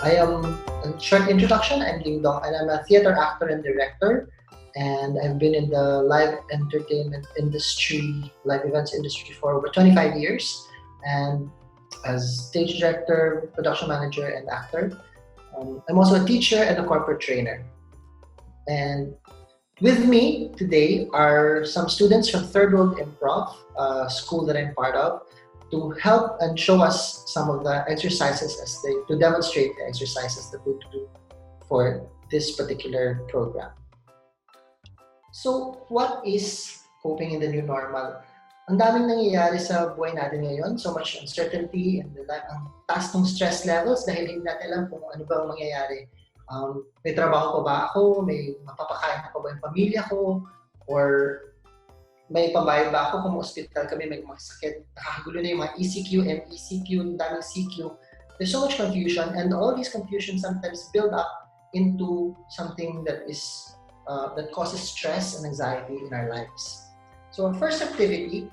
I am, a short introduction, I'm Ding Dong, and I'm a theater actor and director. And I've been in the live entertainment industry, live events industry for over 25 years. And as stage director, production manager, and actor. I'm also a teacher and a corporate trainer. And with me today are some students from Third World Improv, a school that I'm part of, to help and show us some of the exercises to demonstrate the exercises that we do for this particular program. So, what is coping in the new normal? Ang daming nangyayari sa buhay natin ngayon, so much uncertainty, and ang taas ng stress levels dahil hindi natin alam kung ano ba ang mangyayari. May trabaho pa ba ako? May mapapakain pa ba yung pamilya ko? Or may pambayad ba ako kung hospital kami, may mga sakit? Nakakagulo na yung mga ECQ, MECQ, daming CQ. There's so much confusion, and all these confusions sometimes build up into something that is that causes stress and anxiety in our lives. So our first activity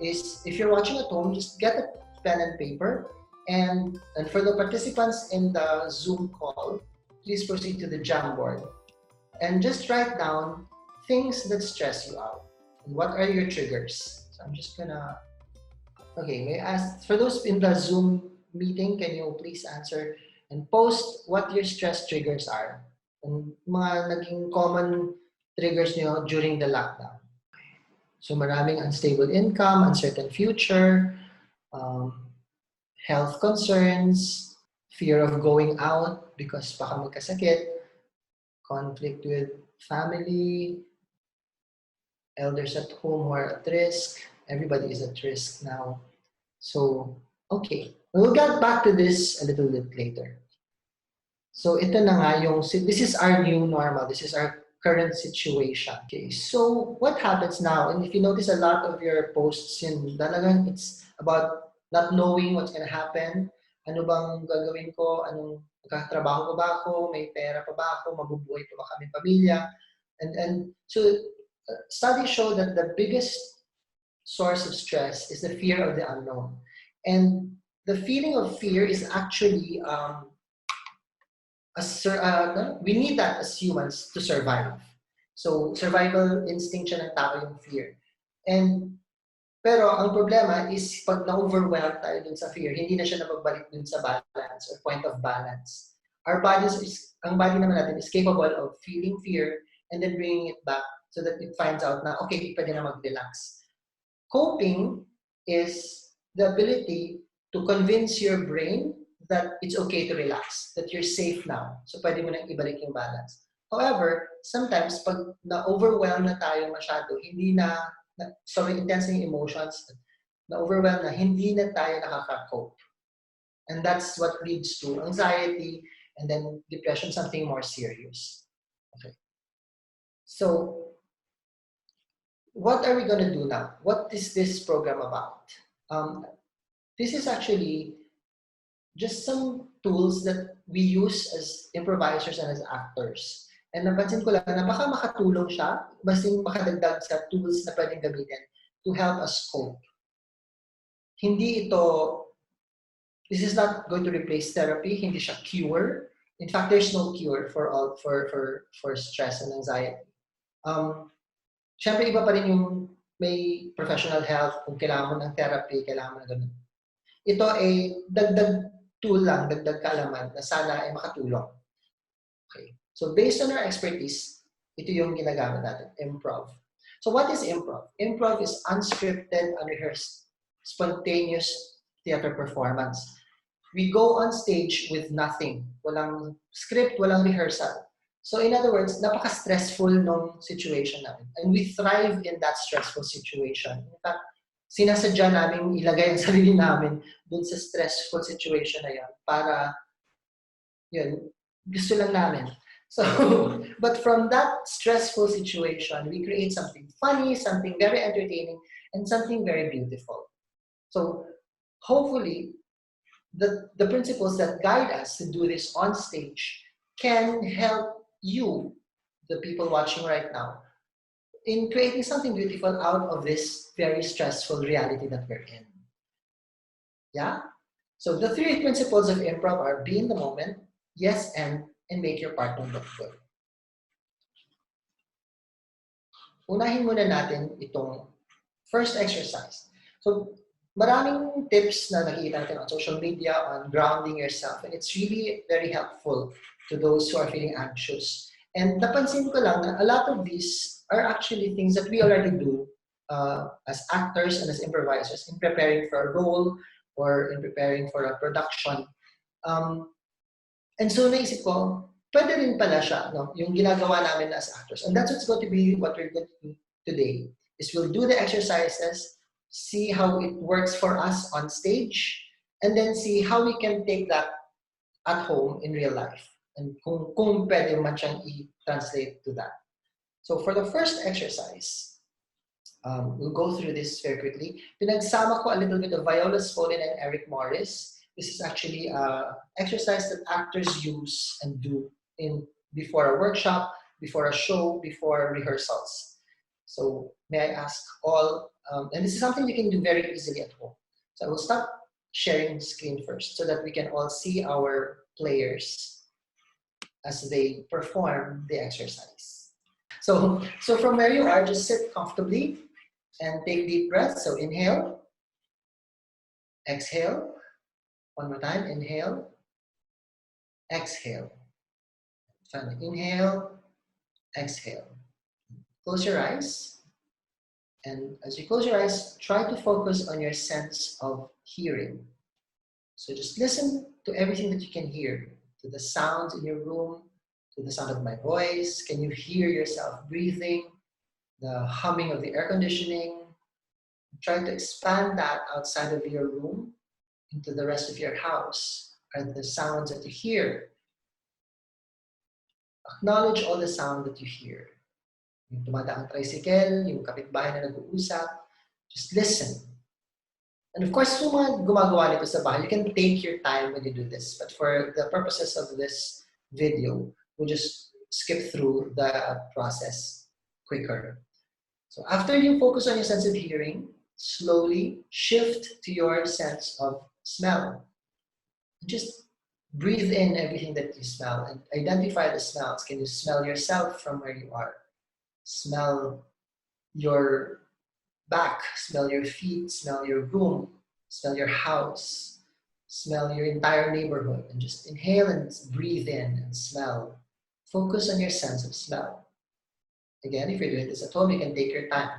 is, if you're watching at home, just get a pen and paper, and for the participants in the Zoom call, please proceed to the Jamboard and just write down things that stress you out. And what are your triggers? So I'm just gonna, okay, may I ask, for those in the Zoom meeting, can you please answer and post what your stress triggers are? And mga naging common triggers niyo during the lockdown. So maraming unstable income, uncertain future, health concerns, fear of going out because baka magkasakit, conflict with family, elders at home who are at risk. Everybody is at risk now. So, okay. We'll get back to this a little bit later. So, ito na nga yung, this is our new normal. This is our current situation. Okay, so what happens now? And if you notice a lot of your posts, talagang it's about not knowing what's gonna happen. Ano bang gagawin ko? Anong magkatrabaho pa ba ako? May pera pa ba ako? Mabubuhay pa ba kami pamilya? And so, studies show that the biggest source of stress is the fear of the unknown. And the feeling of fear is actually, we need that as humans to survive. So, survival instinct siya ng tao yung fear. Pero ang problema is pag na-overwhelmed tayo dun sa fear, hindi na siya napagbalik dun sa balance or point of balance. Ang body naman natin is capable of feeling fear and then bringing it back so that it finds out na, okay, pwede na mag-relax. Coping is the ability to convince your brain that it's okay to relax, that you're safe now. So pwede mo nang ibalik yung balance. However, sometimes pag na-overwhelm na tayo masyado, sobrang intense yung emotions, na-overwhelm na, hindi na tayo nakaka-cope. And that's what leads to anxiety and then depression, something more serious. Okay. So, what are we going to do now? What is this program about? This is actually just some tools that we use as improvisers and as actors. And napansin ko lang na baka makatulong siya, basing makadagdag sa tools na pwedeng gamitin to help us cope. This is not going to replace therapy, hindi siya cure. In fact, there's no cure for stress and anxiety. Siyempre, iba pa rin yung may professional help, kung kailangan mo ng therapy, kailangan mo na ganun. Ito ay dagdag tool lang, dagdag kaalaman na sana ay makatulong. Okay. So, based on our expertise, ito yung ginagamit natin, improv. So, what is improv? Improv is unscripted, unrehearsed, spontaneous theater performance. We go on stage with nothing. Walang script, walang rehearsal. So in other words, napaka-stressful nung situation namin. And we thrive in that stressful situation. In fact, sinasadya namin ilagay ang sarili namin dun sa stressful situation na yun para, yun, gusto lang namin. So, but from that stressful situation, we create something funny, something very entertaining, and something very beautiful. So, hopefully, the principles that guide us to do this on stage can help you, the people watching right now, in creating something beautiful out of this very stressful reality that we're in. Yeah? So the three principles of improv are: be in the moment, yes and make your partner look good. Unahin muna natin itong first exercise. So, maraming tips na nakikita natin on social media on grounding yourself, and it's really very helpful to those who are feeling anxious. And napansin ko lang na a lot of these are actually things that we already do as actors and as improvisers in preparing for a role or in preparing for a production. And so naisip ko, pwede rin pala siya, no? Yung ginagawa namin as actors. And that's what's going to be what we're going to do today, is we'll do the exercises, see how it works for us on stage, and then see how we can take that at home in real life. And kung pwede man siyang i-translate to that. So for the first exercise, we'll go through this very quickly. Pinagsama ko a little bit of Viola Spolin and Eric Morris. This is actually an exercise that actors use and do before a workshop, before a show, before rehearsals. So may I ask all, and this is something you can do very easily at home. So I will stop sharing screen first so that we can all see our players as they perform the exercise. So from where you are, just sit comfortably and take deep breaths. So inhale, exhale. One more time, inhale, exhale. Finally, inhale, exhale. Close your eyes. And as you close your eyes, try to focus on your sense of hearing. So just listen to everything that you can hear, to the sounds in your room, to the sound of my voice. Can you hear yourself breathing, the humming of the air conditioning? Try to expand that outside of your room into the rest of your house. Are the sounds that you hear? Acknowledge all the sound that you hear. Yung dumadaang tricycle, yung kapitbahay na nag-uusap, just listen. And of course, kung mga gumagawa nito sa bahay, you can take your time when you do this. But for the purposes of this video, we'll just skip through the process quicker. So after you focus on your sense of hearing, slowly shift to your sense of smell. Just breathe in everything that you smell and identify the smells. Can you smell yourself from where you are? Smell your back, smell your feet, smell your room, smell your house, smell your entire neighborhood, and just inhale and breathe in and smell. Focus on your sense of smell. Again, if you're doing this at home, you can take your time.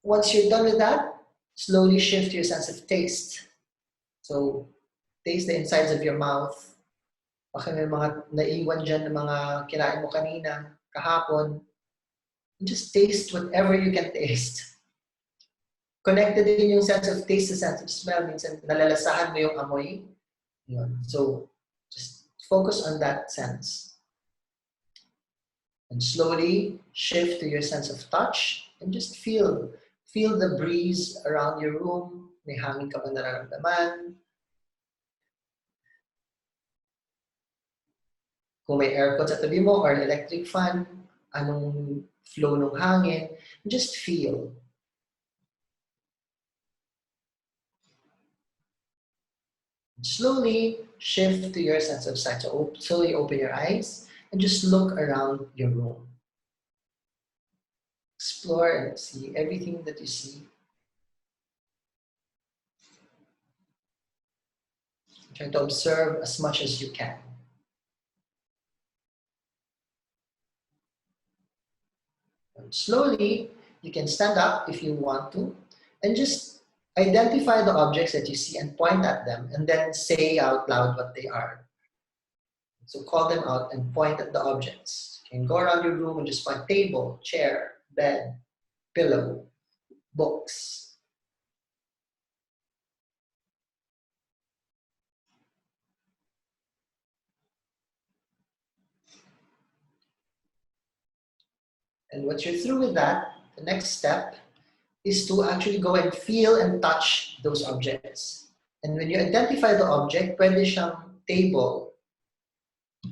Once you're done with that, slowly shift to your sense of taste. So, taste the insides of your mouth. Baka may mga naiwan dyan ng mga kinain mo kanina, kahapon. Just taste whatever you can taste. Connected din yung sense of taste sa sense of smell. Minsan nalalasahan mo yung amoy. So, just focus on that sense. And slowly shift to your sense of touch and just feel the breeze around your room. May hangin ka ba nararamdaman? Kung may aircon sa tabi mo or electric fan, anong flow ng hangin, just feel. Slowly shift to your sense of sight. So slowly open your eyes and just look around your room. Explore and see everything that you see. Try to observe as much as you can. And slowly, you can stand up if you want to and just identify the objects that you see and point at them and then say out loud what they are. So call them out and point at the objects. You can go around your room and just point table, chair, bed, pillow, books. And once you're through with that, the next step is to actually go and feel and touch those objects. And when you identify the object, pwede siyang table,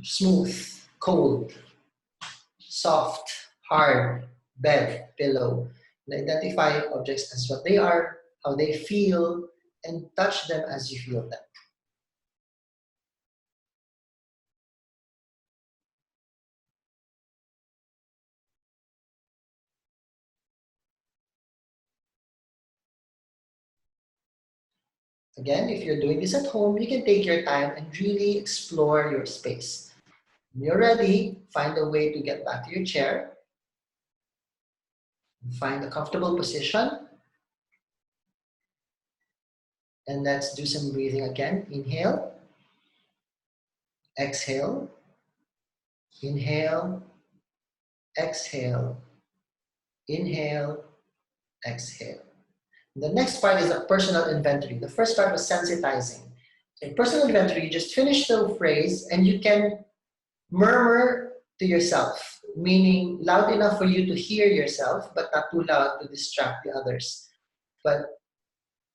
smooth, cold, soft, hard, bed, pillow. And identify objects as what they are, how they feel, and touch them as you feel them. Again, if you're doing this at home, you can take your time and really explore your space. When you're ready, find a way to get back to your chair. Find a comfortable position. And let's do some breathing again. Inhale. Exhale. Inhale. Exhale. Inhale. Exhale. The next part is a personal inventory. The first part was sensitizing. In personal inventory, you just finish the phrase and you can murmur to yourself, meaning loud enough for you to hear yourself, but not too loud to distract the others. But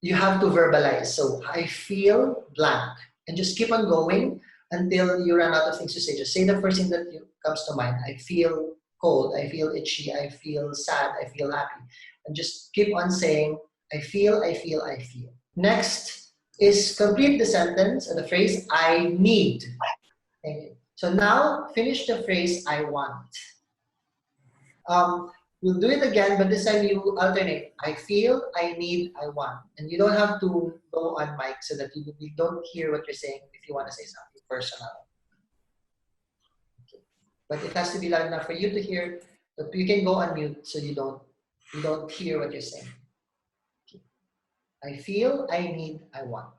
you have to verbalize. So I feel blank, and just keep on going until you run out of things to say. Just say the first thing that comes to mind. I feel cold, I feel itchy, I feel sad, I feel happy. And just keep on saying, I feel, I feel, I feel. Next is complete the sentence or the phrase, I need. Thank you. So now finish the phrase, I want. We'll do it again, but this time you alternate. I feel, I need, I want. And you don't have to go on mic so that you don't hear what you're saying if you want to say something personal. Okay. But it has to be loud enough for you to hear. But you can go on mute so you don't hear what you're saying. Okay. I feel, I need, I want.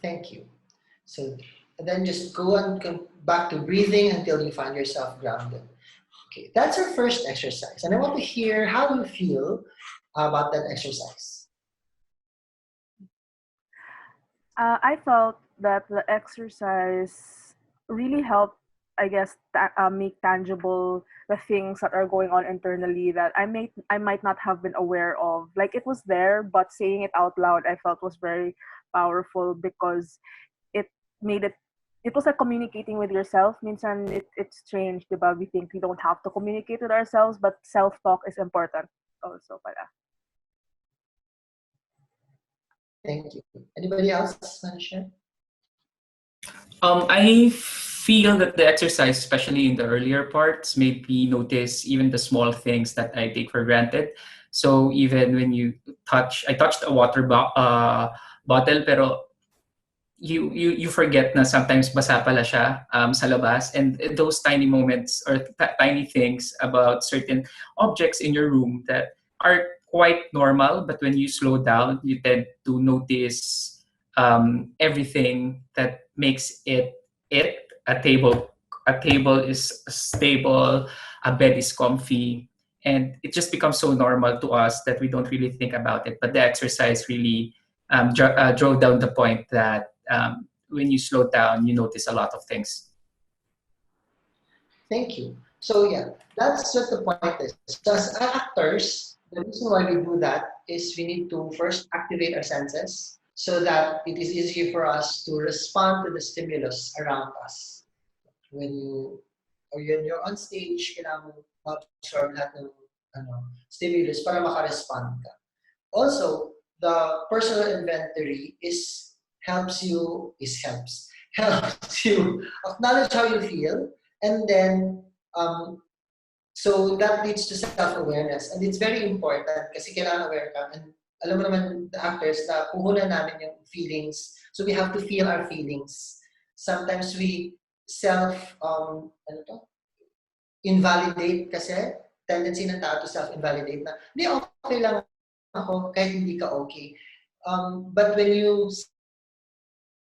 Thank you. So then just go on back to breathing until you find yourself grounded. Okay, that's our first exercise. And I want to hear how you feel about that exercise. I felt that the exercise really helped, I guess, make tangible the things that are going on internally that I might not have been aware of. Like it was there, but saying it out loud, I felt was very powerful because it made it was like communicating with yourself. Minsan it's strange, diba? We think we don't have to communicate with ourselves, but self-talk is important also pala. Thank you. Anybody else want to share? I feel that the exercise, especially in the earlier parts, made me notice even the small things that I take for granted. So even when I touched a water bottle, pero you forget na sometimes basa pala siya sa labas, and those tiny moments or tiny things about certain objects in your room that are quite normal, but when you slow down, you tend to notice everything that makes it. A table is stable, a bed is comfy, and it just becomes so normal to us that we don't really think about it. But the exercise really drove down the point that when you slow down, you notice a lot of things. Thank you. So yeah, that's what the point is. So as actors, the reason why we do that is we need to first activate our senses so that it is easier for us to respond to the stimulus around us. When you're on stage, kailangan mo absorb lahat ng stimulus para makarespond ka. Also, the personal inventory helps you acknowledge how you feel, and then so that leads to self-awareness, and it's very important kasi kailangan aware ka, and alam mo naman the actors na puhunan namin yung feelings, so we have to feel our feelings. Sometimes we invalidate kasi tendency ng tao to self-invalidate na hindi okay lang ako kahit hindi ka okay. But when you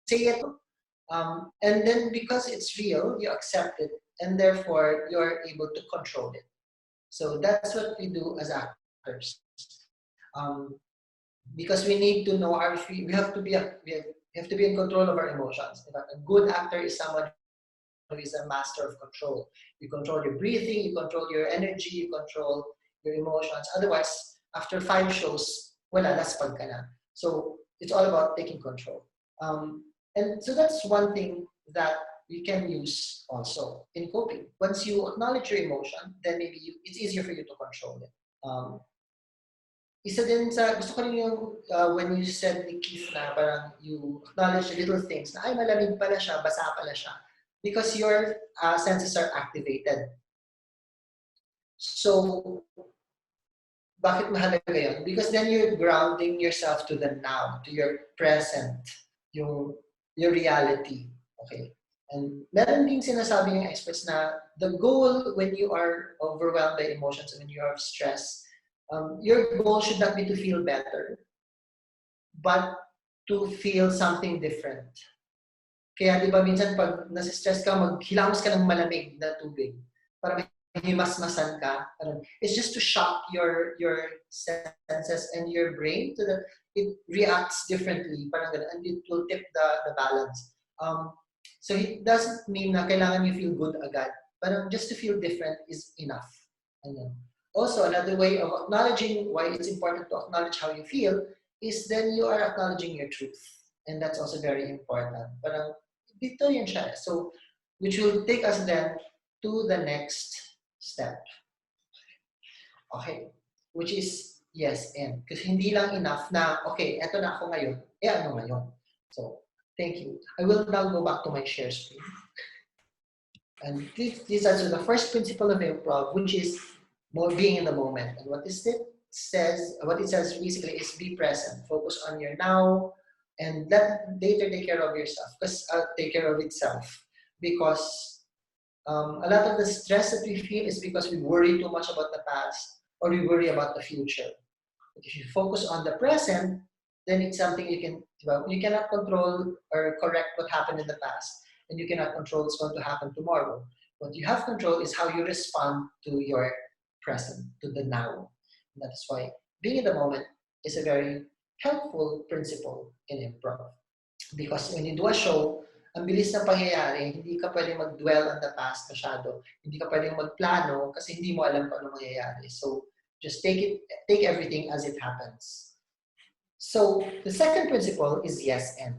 say it, and then because it's real, you accept it, and therefore you're able to control it. So that's what we do as actors. Because we need to know we have to be in control of our emotions. A good actor is someone who is a master of control. You control your breathing, you control your energy, you control your emotions. Otherwise, after 5 shows, wala, laspag ka na. So it's all about taking control. And so that's one thing that you can use also in coping. Once you acknowledge your emotion, then maybe it's easier for you to control it. Isa din sa, gusto ko rin yung when you said ni Keith na parang you acknowledge the little things na ay malamig pala siya, basa pala siya. Because your senses are activated. So Bakit mahalaga yun? Because then you're grounding yourself to the now, to your present, yung your reality. Okay? And meron din sinasabi ng experts na the goal when you are overwhelmed by emotions, when you are stressed, your goal should not be to feel better, but to feel something different. Kaya di ba minsan pag nasistress ka, maghilamos ka ng malamig na tubig para himasmasan ka. It's just to shock your senses and your brain so that it reacts differently, parang ganun, and it will tip the balance. So it doesn't mean na kailangan you feel good agad. Parang just to feel different is enough. Also, another way of acknowledging why it's important to acknowledge how you feel is then you are acknowledging your truth. And that's also very important. Parang dito yun siya. So, which will take us then to the next step. Okay. Which is yes and. Kasi hindi lang enough na, okay, eto na ako ngayon. Ano ngayon? So, thank you. I will now go back to my share screen. And this is also the first principle of improv, which is more being in the moment. And what it says basically is be present. Focus on your now, and let later take care of yourself. Because take care of itself. Because a lot of the stress that we feel is because we worry too much about the past or we worry about the future. But if you focus on the present, then it's something you cannot control or correct what happened in the past, and you cannot control what's going to happen tomorrow. What you have control is how you respond to your present, to the now. And that is why being in the moment is a very helpful principle in improv. Because when you do a show, ang bilis ng pangyayari, hindi ka pwedeng mag-dwell on the past masyado. Hindi ka pwedeng magplano kasi hindi mo alam kung ano mangyayari. So, just take everything as it happens. So, the second principle is yes and.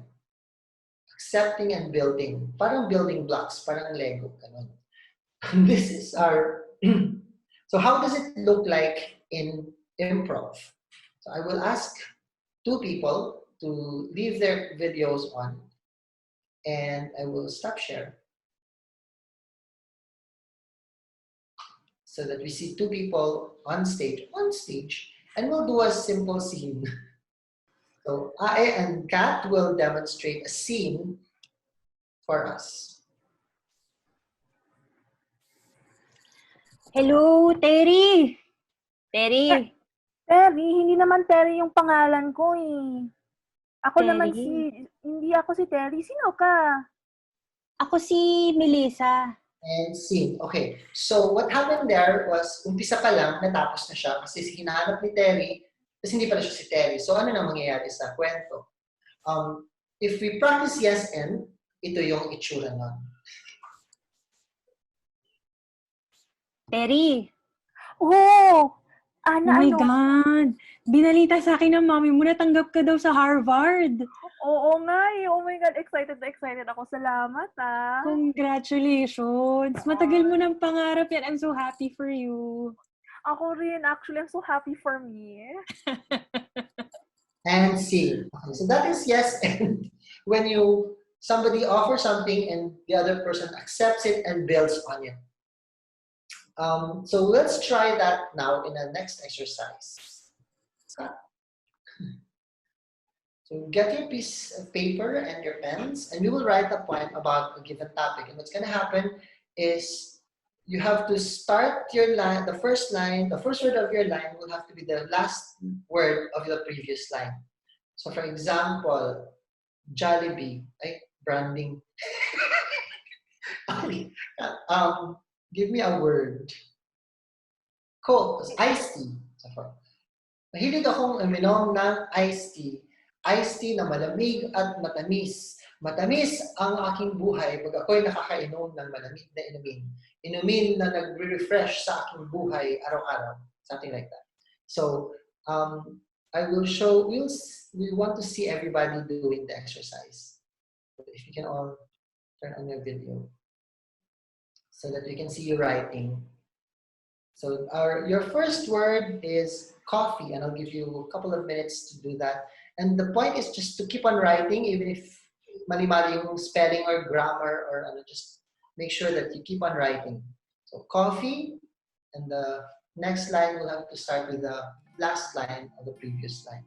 Accepting and building. Parang building blocks, parang Lego. Ganun. This is our... So, how does it look like in improv? So, I will ask two people to leave their videos on, and I will stop share so that we see two people on stage, and we'll do a simple scene. So I and Kat will demonstrate a scene for us. Hello, Terry! Terry! Terry, hindi naman Terry yung pangalan ko eh. Ako Terry? naman hindi ako si Terry. Sino ka? Ako si Melissa. And scene. Okay. So what happened there was, umpisa pa lang, natapos na siya kasi hinahanap ni Terry, kasi hindi pala siya si Terry. So ano na mangyayari sa kwento? If we practice yes and, ito yung itsura nun. Terry! Oh! Oh my God! Binalita sa akin ng mami mo, natanggap ka daw sa Harvard. Oo nga eh. Oh my God, excited na excited ako. Salamat ah. Congratulations! Matagal mo ng pangarap yan. I'm so happy for you. Ako rin. Actually, I'm so happy for me. And see. Okay, so that is yes and. When somebody offers something and the other person accepts it and builds on it. So let's try that now in the next exercise. So get your piece of paper and your pens, and we will write a poem about a given topic. And what's going to happen is you have to start your line, the first word of your line will have to be the last word of the previous line. So for example, Jollibee, branding. Okay. Give me a word. Coke, iced tea. Mahilig akong uminom ng iced tea. Iced tea na malamig at matamis. Matamis ang aking buhay pag ako'y nakakainom ng malamig na inumin. Inumin na nagre-refresh sa aking buhay araw-araw. Something like that. So, I will show, we want to see everybody doing the exercise. If you can all turn on your video so that we can see you writing. So your first word is coffee, and I'll give you a couple of minutes to do that. And the point is just to keep on writing, even if mali-mali yung spelling or grammar, or just make sure that you keep on writing. So coffee, and the next line will have to start with the last line of the previous line.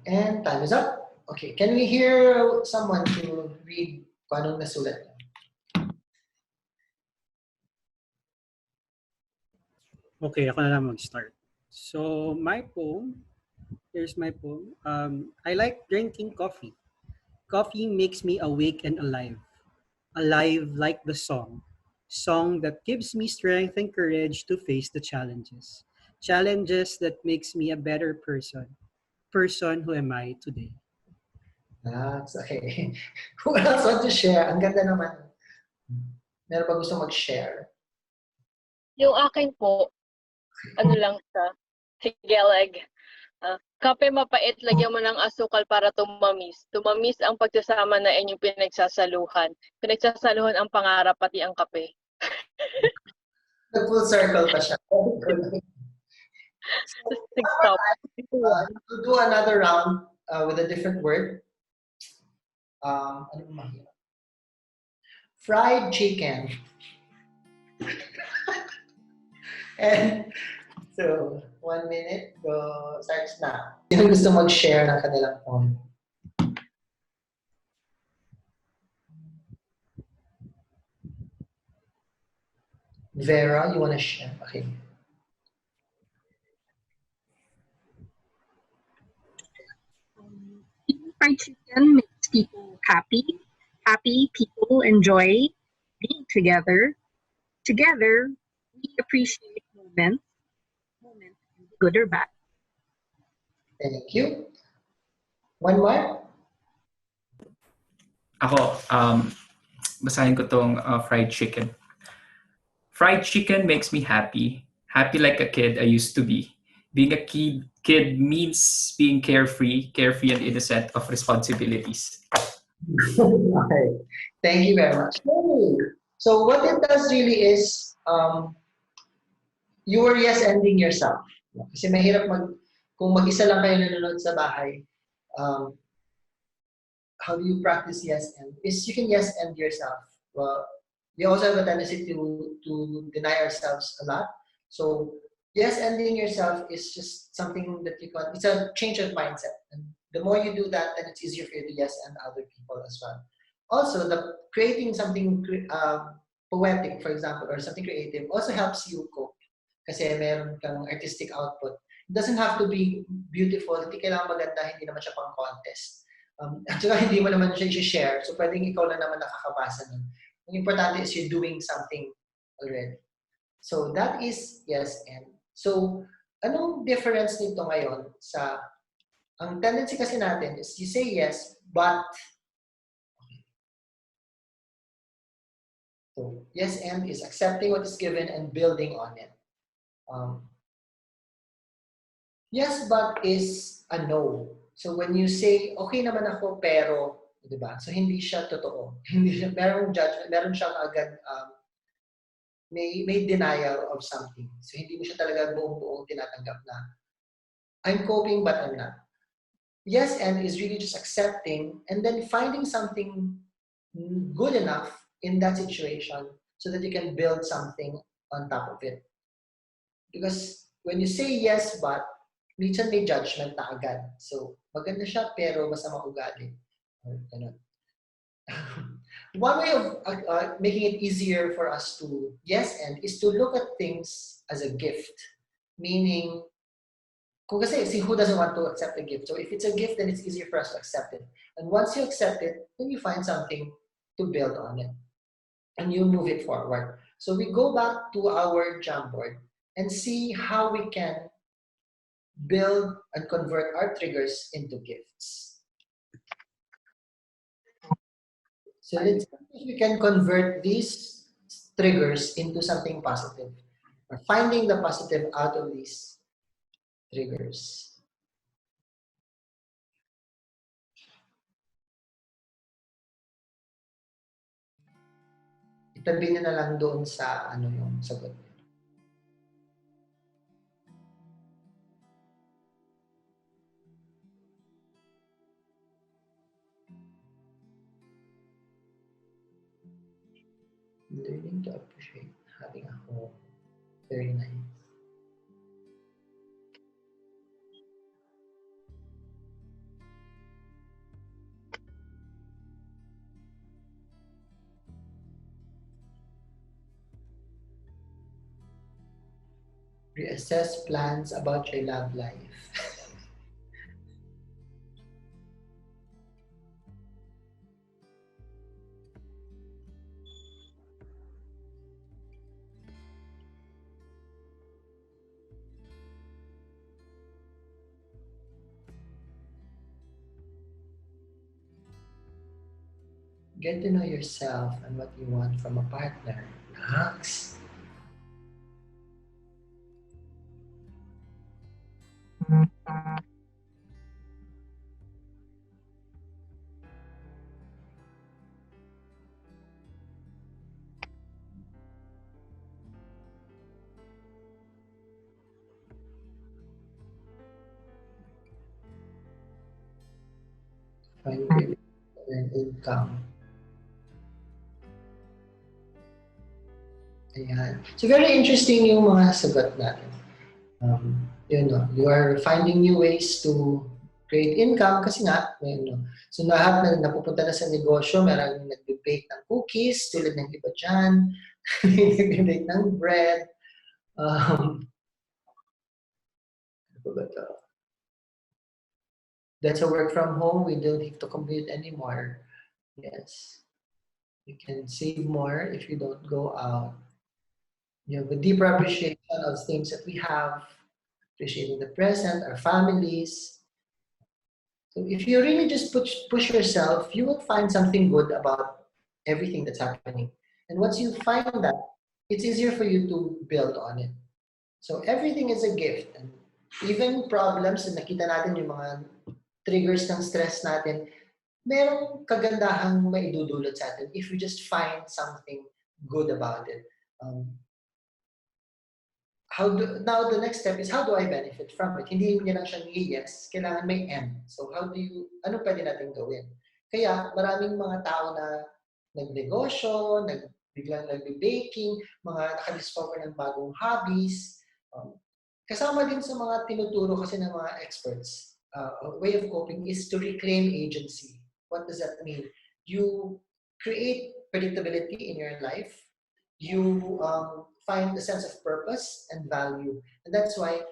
And time is up. Okay, can we hear someone to read kung anong nasulat niyo? Okay, ako na lang mag-start. So, my poem, here's my poem. I like drinking coffee. Coffee makes me awake and alive. Alive like the song. Song that gives me strength and courage to face the challenges. Challenges that makes me a better person. Person who am I today. That's okay. Who else want to share? Ang ganda naman. Meron pa gusto mag-share? Yung akin po, ano lang siya, higalag. Kape mapait, lagyan mo ng asukal para tumamis. Tumamis ang pagsasama na inyong pinagsasaluhan. Pinagsasaluhan ang pangarap pati ang kape. Full circle pa siya. Stop. To do another round with a different word. Ano ba mahirap? Fried chicken. And so, 1 minute, go, starts na. Sino gusto mag-share ng kanilang poem? Vera, you wanna share? Okay. Fried chicken makes people happy. Happy people enjoy being together. Together, we appreciate moments, good or bad. Thank you. One more? Ako, basahin ko tong fried chicken. Fried chicken makes me happy. Happy like a kid I used to be. Being a kid means being carefree and innocent of responsibilities. Okay. Thank you very much. So what it does really is, you are yes-ending yourself. Kasi mahirap kung mag-isa lang kayo nanonood sa bahay, how do you practice yes-end? Is you can yes-end yourself. Well, we also have a tendency to deny ourselves a lot. So yes-ending yourself is just something that you can, it's a change of mindset. And the more you do that, then it's easier for you to yes-end other people as well. Also, the creating something poetic, for example, or something creative also helps you cope. Kasi meron kang artistic output. It doesn't have to be beautiful, hindi kailangan maganda, hindi naman siya pang contest. At saka hindi mo naman siya i-share, so pwedeng ikaw lang naman nakakabasa nun. Ang importante is you're doing something already. So that is yes and. So, anong difference nito ngayon sa, ang tendency kasi natin is you say yes, but, so, yes and is accepting what is given and building on it. Yes, but is a no. So when you say, okay naman ako, pero, di ba? So hindi siya totoo. Hindi siya, merong judgment, meron siyang agad, may denial of something. So hindi mo siya talaga buong-buong tinatanggap na, I'm coping but I'm not. Yes, and is really just accepting and then finding something good enough in that situation so that you can build something on top of it. Because when you say yes, but, minsan may judgment na agad. So, maganda siya pero masama ugali. Ganun. One way of making it easier for us to yes and is to look at things as a gift. Meaning, kung kasi, see who doesn't want to accept a gift. So if it's a gift, then it's easier for us to accept it. And once you accept it, then you find something to build on it. And you move it forward. So we go back to our Jamboard and see how we can build and convert our triggers into gifts. So let's see if we can convert these triggers into something positive. Or finding the positive out of these triggers. Itabi na lang doon sa ano yung sagot. Learning to appreciate having a home. Very nice. Reassess plans about your love life. Get to know yourself and what you want from a partner. Relax. Find your income. Ayan. So very interesting yung mga sagot natin. You are finding new ways to create income kasi nga, so lahat na napupunta na sa negosyo, meron nag-bake ng cookies, tulad ng iba dyan, nag-bake ng bread, ano ba to? That's a work from home, we don't have to commute anymore. Yes. You can save more if you don't go out. You have a deeper appreciation of things that we have, appreciating the present, our families. So if you really just push yourself, you will find something good about everything that's happening. And once you find that, it's easier for you to build on it. So everything is a gift. And even problems, na nakita natin yung mga triggers ng stress natin, merong kagandahang maidudulot sa atin if we just find something good about it. Now the next step is, how do I benefit from it? Hindi niya lang siyang yes, kailangan may end. So ano pwede natin gawin? Kaya maraming mga tao na nagnegosyo, biglang nag-baking, mga nakadiscover ng bagong hobbies. Kasama din sa mga tinuturo kasi ng mga experts, a way of coping is to reclaim agency. What does that mean? You create predictability in your life. You find a sense of purpose and value. And that's why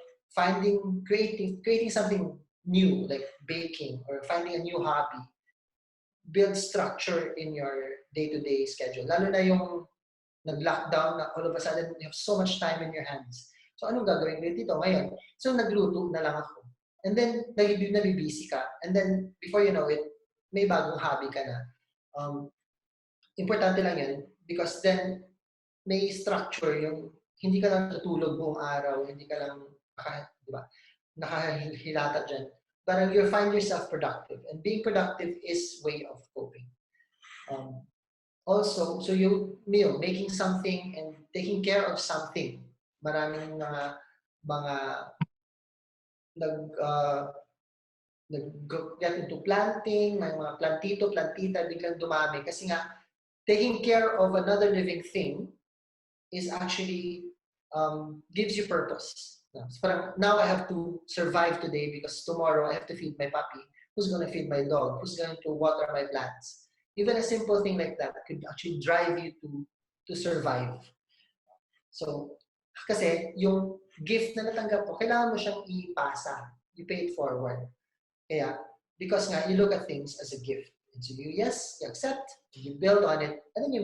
creating something new, like baking or finding a new hobby, build structure in your day-to-day schedule. Lalo na yung nag-lockdown na all of a sudden you have so much time in your hands. So anong gagawin ko dito ngayon? So nagluto na lang ako. And then nabibisi ka. And then before you know it, may bagong hobby ka na. Importante lang yun because then may structure yung hindi ka lang tutulog buong araw, hindi ka lang nakahilata dyan. But you find yourself productive. And being productive is way of coping. Also, so making something and taking care of something. Maraming mga get into planting, may mga plantito, plantita, biglang dumami. Kasi nga, taking care of another living thing is actually gives you purpose. Now I have to survive today because tomorrow I have to feed my puppy. Who's going to feed my dog? Who's going to water my plants? Even a simple thing like that could actually drive you to survive. So, kasi yung gift na natanggap mo, kailangan mo siyang ipasa. You pay it forward. Kaya, because nga, you look at things as a gift. And so you accept, you build on it, and then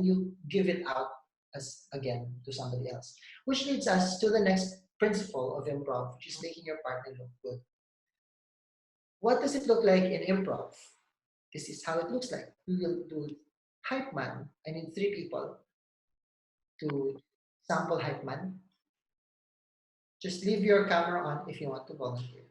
you give it out as again to somebody else. Which leads us to the next principle of improv, which is making your partner look good. What does it look like in improv? This is how it looks like. We will do hype man. I need 3 people to sample hype man. Just leave your camera on if you want to volunteer.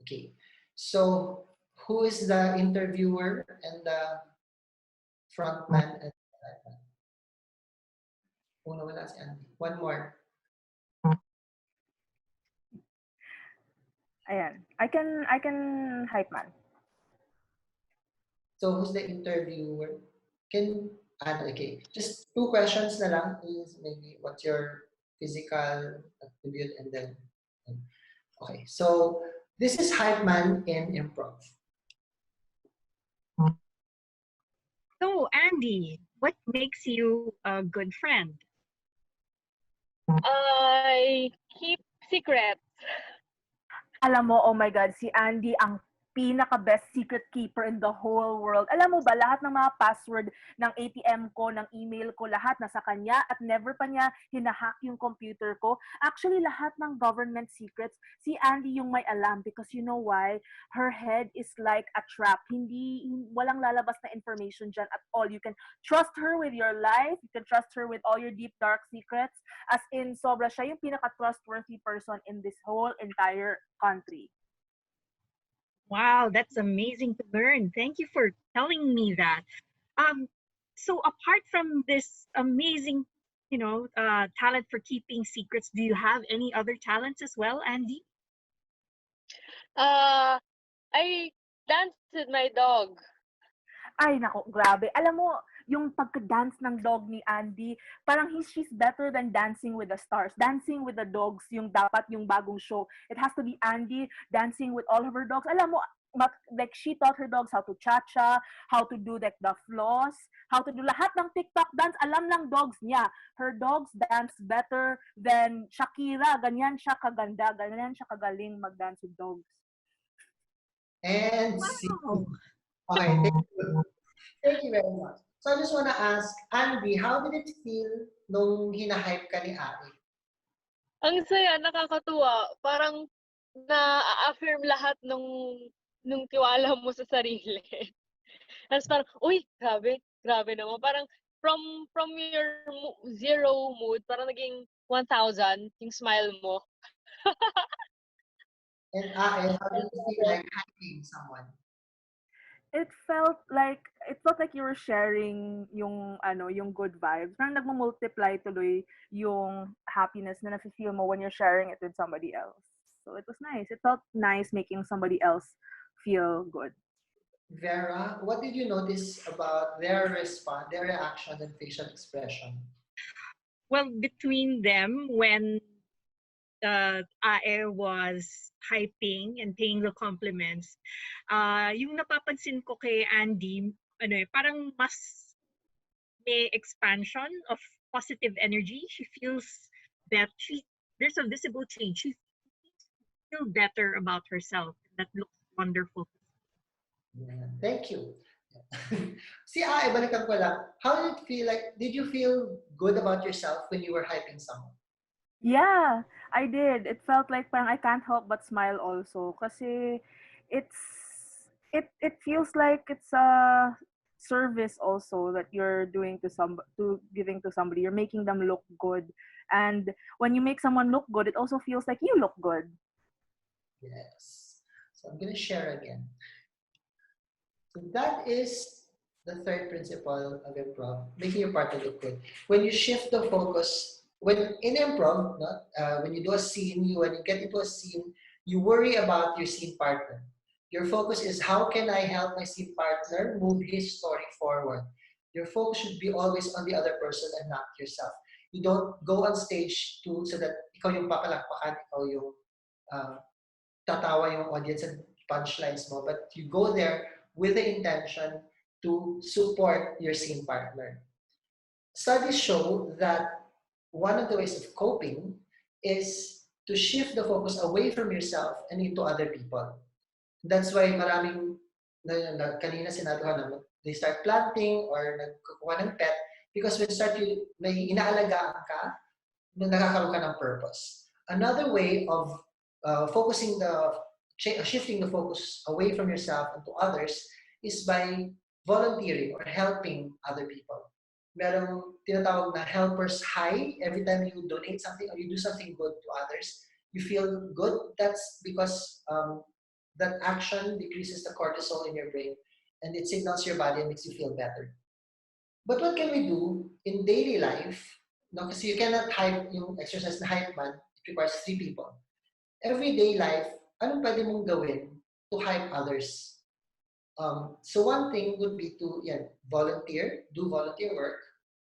Okay, so who is the interviewer and the front man and the back man? Wala si Andy. One more. Ayan. I can hype man. So who's the interviewer? Okay, just 2 questions na lang. Is maybe what's your physical attribute and then okay. So this is hype man in improv. So, Andy, what makes you a good friend? I keep secrets. Alam mo, oh my God, si Andy ang pinaka-best secret keeper in the whole world. Alam mo ba, lahat ng mga password ng ATM ko, ng email ko, lahat nasa kanya at never pa niya hinahack yung computer ko. Actually, lahat ng government secrets, si Andy yung may alam because you know why? Her head is like a trap. Walang lalabas na information dyan at all. You can trust her with your life. You can trust her with all your deep, dark secrets. As in, sobra siya yung pinaka-trustworthy person in this whole entire country. Wow, that's amazing to learn. Thank you for telling me that. So apart from this amazing, talent for keeping secrets, do you have any other talents as well, Andy? I dance with my dog. Ay, nako, grabe. Alam mo, yung pagka-dance ng dog ni Andy, parang she's better than Dancing with the Stars. Dancing with the Dogs, yung dapat yung bagong show. It has to be Andy dancing with all of her dogs. Alam mo, like she taught her dogs how to cha-cha, how to do like the floss, how to do lahat ng TikTok dance. Alam ng dogs niya. Her dogs dance better than Shakira. Ganyan siya kaganda. Ganyan siya kagaling mag-dance with dogs. And Wow. okay, thank you very much. So I just want to ask, Andy, how did it feel nung hinahype ka ni Ari? Ang saya, nakakatuwa. Parang na-affirm lahat nung tiwala mo sa sarili. Tapos parang, uy, grabe naman. Parang from your zero mood, parang naging 1,000 yung smile mo. And Ari, how did it feel like hyping someone? It felt like you were sharing yung good vibes. Parang nagmo-multiply tuloy yung happiness na nafe-feel mo when you're sharing it with somebody else. So it was nice. It felt nice making somebody else feel good. Vera, what did you notice about their response, their reaction and facial expression? Well, between them, when Ae was hyping and paying the compliments, yung napapansin ko kay Andy, parang mas may expansion of positive energy. She feels that there's a visible change. She feels better about herself. That looks wonderful. Yeah, thank you. Si Ae, balikan ko lang. How did it feel like? Did you feel good about yourself when you were hyping someone? Yeah, I did. It felt like parang I can't help but smile also kasi it feels like it's a service also that you're doing to giving to somebody. You're making them look good. And when you make someone look good, it also feels like you look good. Yes. So I'm going to share again. So that is the third principle of improv, making your partner look good. When you shift the focus, when in improv, when you do a scene, when you get into a scene, you worry about your scene partner. Your focus is how can I help my scene partner move his story forward. Your focus should be always on the other person and not yourself. You don't go on stage so that ikaw yung papalakpakan, ikaw yung tatawa yung audience and punchlines mo, but you go there with the intention to support your scene partner. Studies show that one of the ways of coping is to shift the focus away from yourself and into other people. That's why maraming, kanina sinabi ko na, they start planting or nagkukuha ng pet because when may inaalagaan ka, nakakaroon ka ng purpose. Another way of shifting the focus away from yourself and to others is by volunteering or helping other people. Merong tinatawag na helper's high. Every time you donate something or you do something good to others, you feel good. That's because that action decreases the cortisol in your brain and it signals your body and makes you feel better. But what can we do in daily life? Kasi you cannot hype yung exercise na hype man. It requires 3 people. Everyday life, anong pwede mong gawin to hype others? So one thing would be to volunteer, do volunteer work,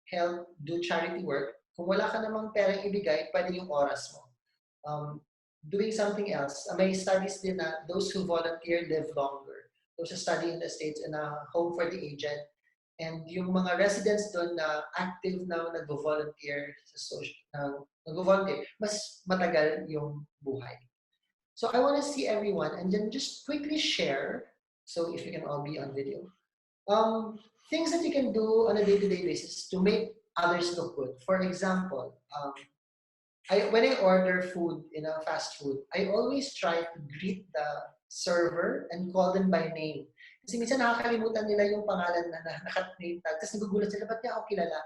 help, do charity work. Kung wala ka namang perang ibigay, pwede yung oras mo. Doing something else. May studies din na those who volunteer live longer. There was a study in the States in a home for the aged. And yung mga residents doon na active na nagvo-volunteer sa nagvo-volunteer, mas matagal yung buhay. So I want to see everyone and then just quickly share, so if you can all be on video, things that you can do on a day-to-day basis to make others look good. For example, when I order food in a fast food, I always try to greet the server and call them by name. Kasi minsan nakakalimutan nila yung pangalan na naka-name tag. Tapos nagugulat sila, ba't niya ako kilala?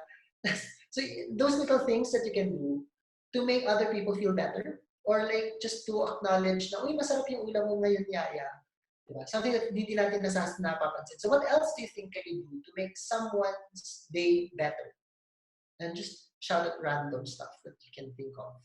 So those little things that you can do to make other people feel better, or like just to acknowledge na, uy, masarap yung ulam mo ngayon, yaya. Diba? Something that hindi natin napapansin. So what else do you think can you do to make someone's day better? And just shout out random stuff that you can think of.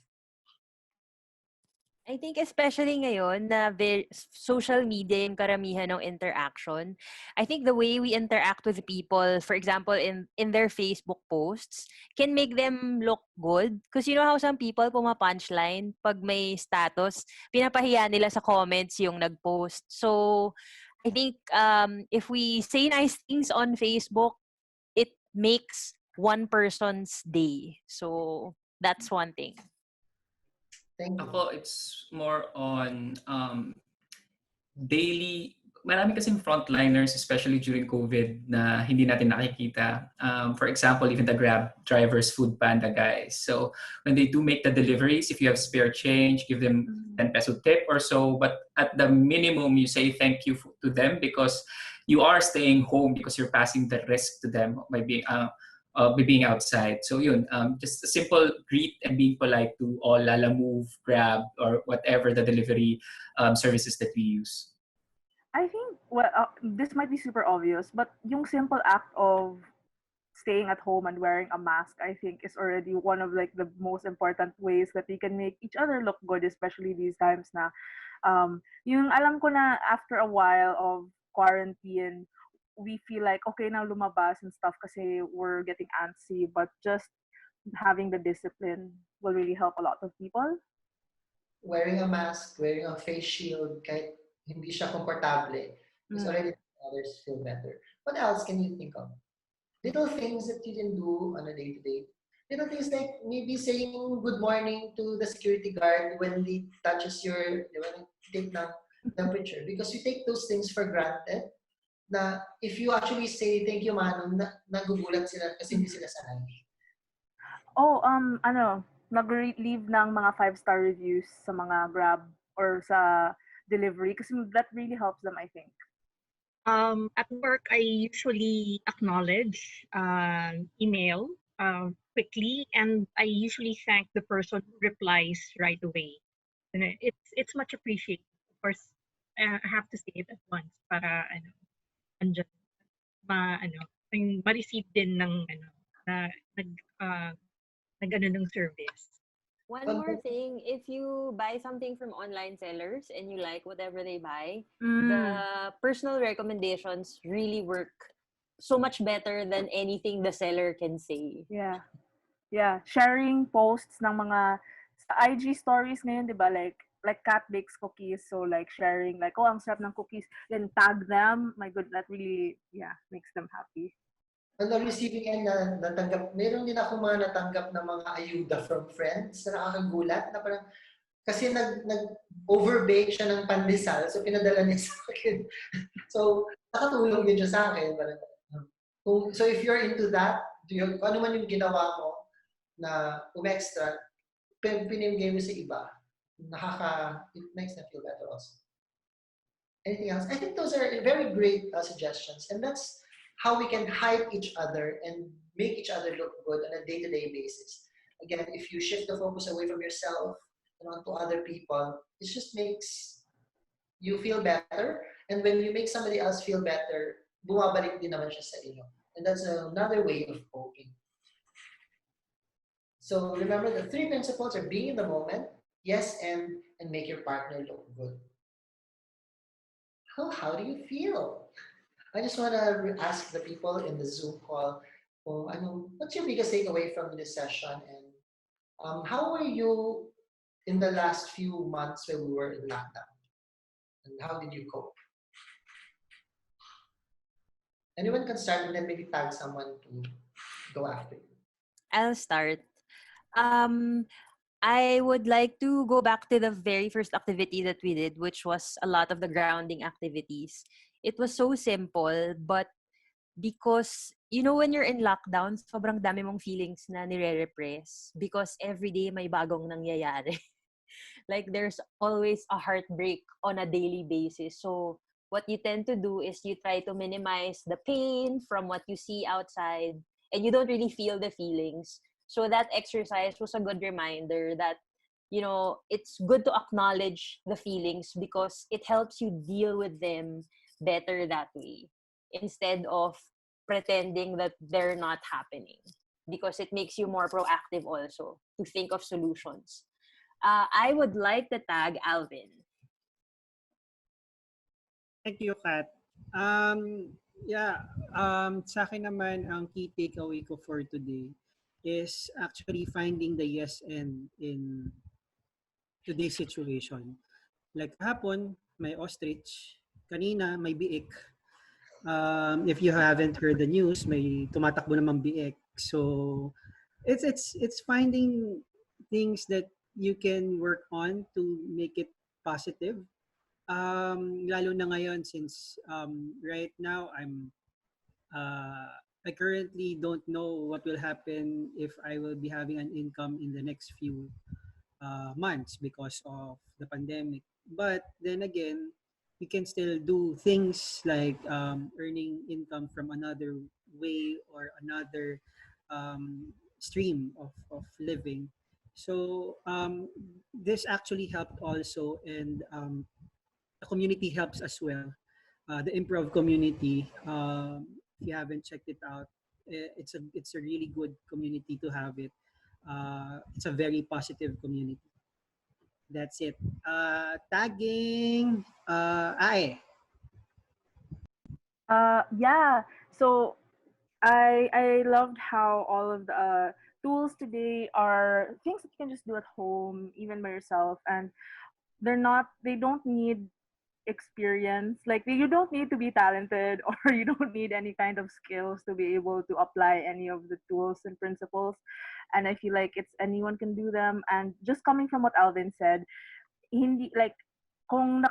I think especially ngayon na social media yung karamihan ng interaction, I think the way we interact with people, for example, in their Facebook posts, can make them look good. Because you know how some people puma-punchline pag may status, pinapahiya nila sa comments yung nag-post. So, I think if we say nice things on Facebook, it makes one person's day. So, that's one thing. Thank you. Ako, it's more on daily. Marami kasing frontliners, especially during COVID, na hindi natin nakikita. For example, even the Grab drivers, Food Panda guys. So when they do make the deliveries, if you have spare change, give them 10 peso tip or so. But at the minimum, you say thank you to them because you are staying home because you're passing the risk to them by being outside. So yun, just a simple greet and being polite to all Lala Move, Grab, or whatever the delivery services that we use. I think, well, this might be super obvious, but yung simple act of staying at home and wearing a mask, I think, is already one of like the most important ways that we can make each other look good, especially these times na, yung alam ko na after a while of quarantine, we feel like, okay na lumabas and stuff kasi we're getting antsy, but just having the discipline will really help a lot of people. Wearing a mask, wearing a face shield, kahit hindi siya komportable, it's already making others feel better. What else can you think of? Little things that you can do on a day-to-day. Little things like maybe saying good morning to the security guard when he touches when you take the temperature. Because you take those things for granted, na if you actually say thank you Manong, nagugulat sila kasi hindi sila sanay. Oh, nag-leave ng mga 5-star reviews sa mga Grab or sa delivery kasi that really helps them, I think. At work, I usually acknowledge email quickly, and I usually thank the person who replies right away. And it's much appreciated. Of course, I have to say it at once para andyan ma-receive din ng ng service. One more thing, if you buy something from online sellers and you like whatever they buy, the personal recommendations really work so much better than anything the seller can say. Yeah. Yeah, sharing posts ng mga sa IG stories ngayon, 'di ba? Like Cat bakes cookies, so like sharing like, oh, ang sarap ng cookies, then tag them. My God, that really makes them happy. On the receiving end na natanggap, meron din ako mga natanggap na mga ayuda from friends na nakakagulat na parang kasi nag-overbake siya ng pandesal, so pinadala niya sa akin. So, nakatulong din siya sa akin. So, if you're into that, kung ano man yung ginawa mo na extra, pinimigay mo sa iba, it makes them feel better also. Anything else? I think those are very great suggestions, and that's how we can hype each other and make each other look good on a day-to-day basis. Again, if you shift the focus away from yourself and onto other people, it just makes you feel better. And when you make somebody else feel better, bumabalik din naman siya sa inyo. And that's another way of coping. So remember, the 3 principles are being in the moment, yes, and make your partner look good. How do you feel? I just want to ask the people in the Zoom call, what's your biggest takeaway from this session, and how were you in the last few months when we were in lockdown, and how did you cope? Anyone can start and then maybe tag someone to go after you. I'll start. Um, I would like to go back to the very first activity that we did, which was a lot of the grounding activities. It was so simple, but because, when you're in lockdown, sobrang dami mong feelings na nire-repress because every day may bagong nangyayari. Like there's always a heartbreak on a daily basis. So what you tend to do is you try to minimize the pain from what you see outside and you don't really feel the feelings. So that exercise was a good reminder that it's good to acknowledge the feelings because it helps you deal with them better that way instead of pretending that they're not happening because it makes you more proactive also to think of solutions. I would like to tag Alvin. Thank you, Kat. Yeah, sa akin naman, ang key takeaway ko for today is actually finding the yes and in today's situation. Like hapon, may ostrich. Kanina, may biik. If you haven't heard the news, may tumatakbo namang biik. So, it's finding things that you can work on to make it positive. Lalo na ngayon since right now I currently don't know what will happen if I will be having an income in the next few months because of the pandemic. But then again, we can still do things like earning income from another way or another stream of living. So this actually helped also, and the community helps as well. The improv community, if you haven't checked it out, it's a really good community to have it. It's a very positive community. That's it. Tagging. Ay. Yeah. So I loved how all of the tools today are things that you can just do at home, even by yourself, and they don't need experience. Like you don't need to be talented or you don't need any kind of skills to be able to apply any of the tools and principles. And I feel like it's anyone can do them. And just coming from what Alvin said, hindi like kung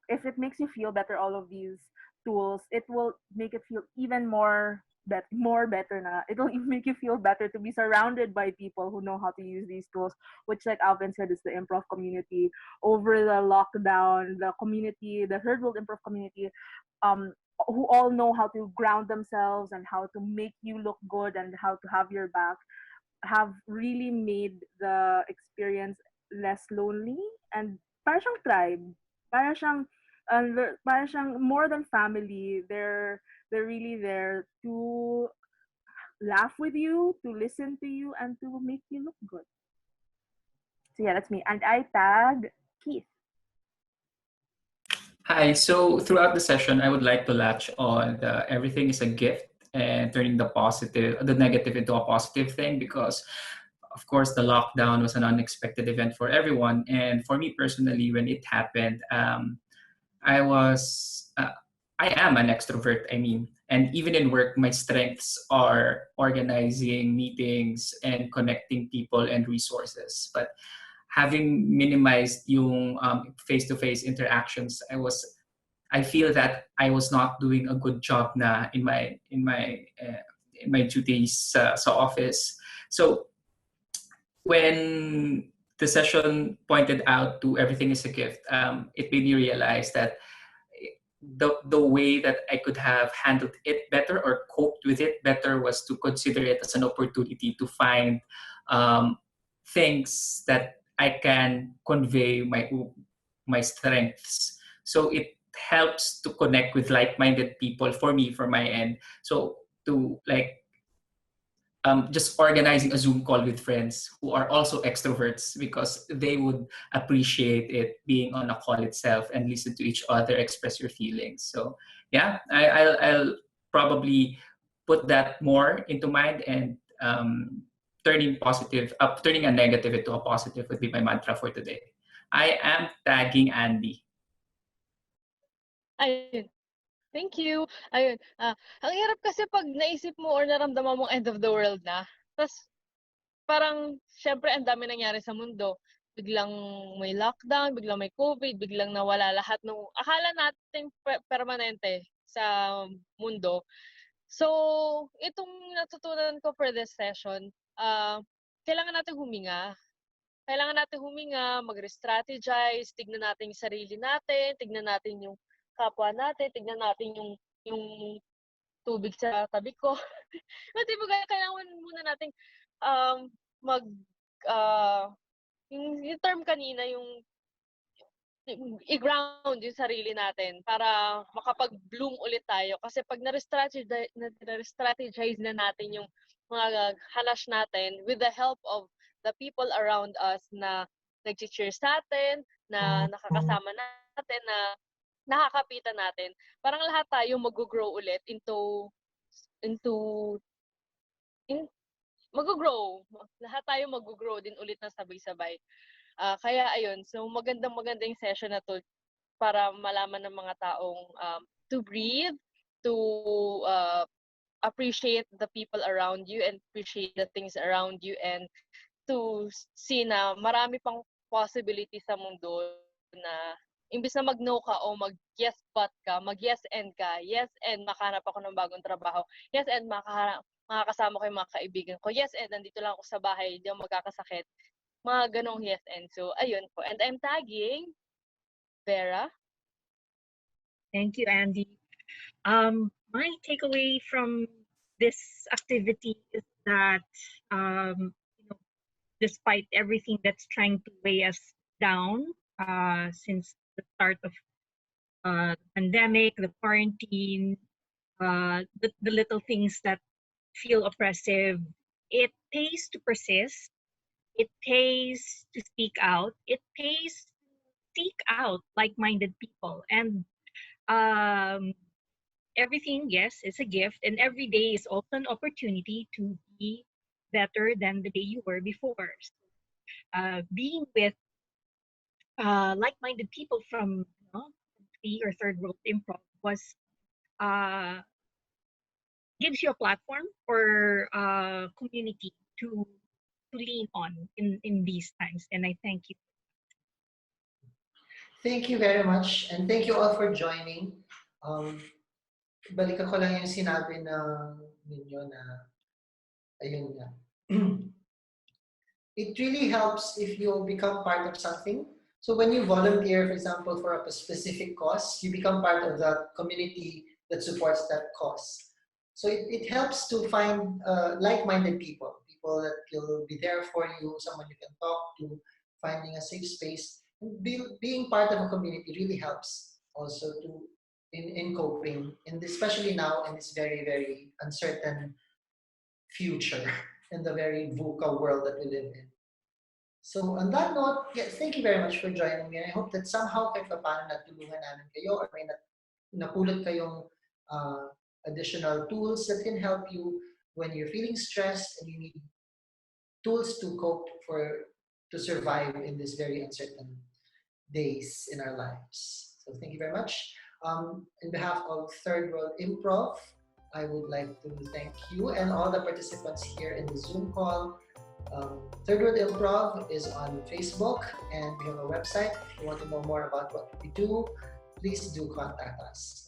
if it makes you feel better, all of these tools, it will make it feel even more better na. It'll even make you feel better to be surrounded by people who know how to use these tools, which like Alvin said is the improv community. Over the lockdown, the community, the third world improv community, um, who all know how to ground themselves and how to make you look good and how to have your back, have really made the experience less lonely and parang siyang tribe. Parang siyang, parang siyang more than family. They're really there to laugh with you, to listen to you, and to make you look good. So yeah, that's me. And I tag Keith. Hi. So throughout the session, I would like to latch on the everything is a gift and turning the negative into a positive thing because, of course, the lockdown was an unexpected event for everyone. And for me personally, when it happened, I was, I am an extrovert. I mean, and even in work, my strengths are organizing meetings and connecting people and resources. But having minimized yung face-to-face interactions, I feel that I was not doing a good job na in my duties sa office. So when the session pointed out to everything is a gift, it made me realize that the way that I could have handled it better or coped with it better was to consider it as an opportunity to find things that I can convey my strengths. So it helps to connect with like-minded people for me, for my end. So to just organizing a Zoom call with friends who are also extroverts because they would appreciate it being on a call itself and listen to each other express your feelings. So yeah, I'll probably put that more into mind and turning a negative into a positive would be my mantra for today. I am tagging Andy. Ayun. Thank you. Ayun, ang hirap kasi pag naisip mo or naramdaman mong end of the world na, tas parang syempre ang dami nangyari sa mundo. Biglang may lockdown, biglang may COVID, biglang nawala lahat ng akala natin permanente sa mundo. So, itong natutunan ko for this session, kailangan natin huminga. Kailangan natin huminga, mag-strategize, tignan natin yung sarili natin, tignan natin yung kapwa natin, tignan natin yung tubig sa tabi ko. Kasi kailangan muna nating mag yung term kanina, yung i-ground yung sarili natin para makapag-bloom ulit tayo. Kasi pag na-strategize na natin yung mga hanas natin with the help of the people around us na nag-cheer sa atin, na nakakasama natin, na nakakapitan natin, parang lahat tayo mag-grow ulit into mag-grow. Lahat tayo mag-grow din ulit na sabay-sabay. Kaya ayun, so magandang yung session na to para malaman ng mga taong to breathe, to appreciate the people around you and appreciate the things around you, and to see na marami pang possibility sa mundo na imbis na mag-no ka o mag-yes but ka, mag-yes and ka, yes and makahanap ako ng bagong trabaho, yes and makakasama ko yung mga kaibigan ko, yes and nandito lang ako sa bahay, hindi ako magkakasakit. Mga ganong yes and. So, ayun po. And I'm tagging Vera. Thank you, Andy. My takeaway from this activity is that despite everything that's trying to weigh us down since the start of the pandemic, the quarantine, the little things that feel oppressive, it pays to persist. It pays to speak out. It pays to seek out like-minded people. And everything, yes, is a gift. And every day is also an opportunity to be better than the day you were before. Being with like-minded people from three or third world improv was gives you a platform or community to lean on in these times. And I thank you. Thank you very much, and thank you all for joining. Balikan ko lang yung sinabi ninyo na, ayun nga. It really helps if you become part of something. So when you volunteer, for example, for a specific cause, you become part of the community that supports that cause. So it helps to find like-minded people that will be there for you, someone you can talk to, finding a safe space. And being part of a community really helps also in coping, and especially now in this very, very uncertain future in the very VUCA world that we live in. So on that note, yes, thank you very much for joining me. I hope that somehow kahit paano natulungan namin kayo or may napulot kayong additional tools that can help you when you're feeling stressed and you need tools to cope to survive in this very uncertain days in our lives. So thank you very much. On behalf of Third World Improv, I would like to thank you and all the participants here in the Zoom call. Third World Improv is on Facebook, and we have a website. If you want to know more about what we do, please do contact us.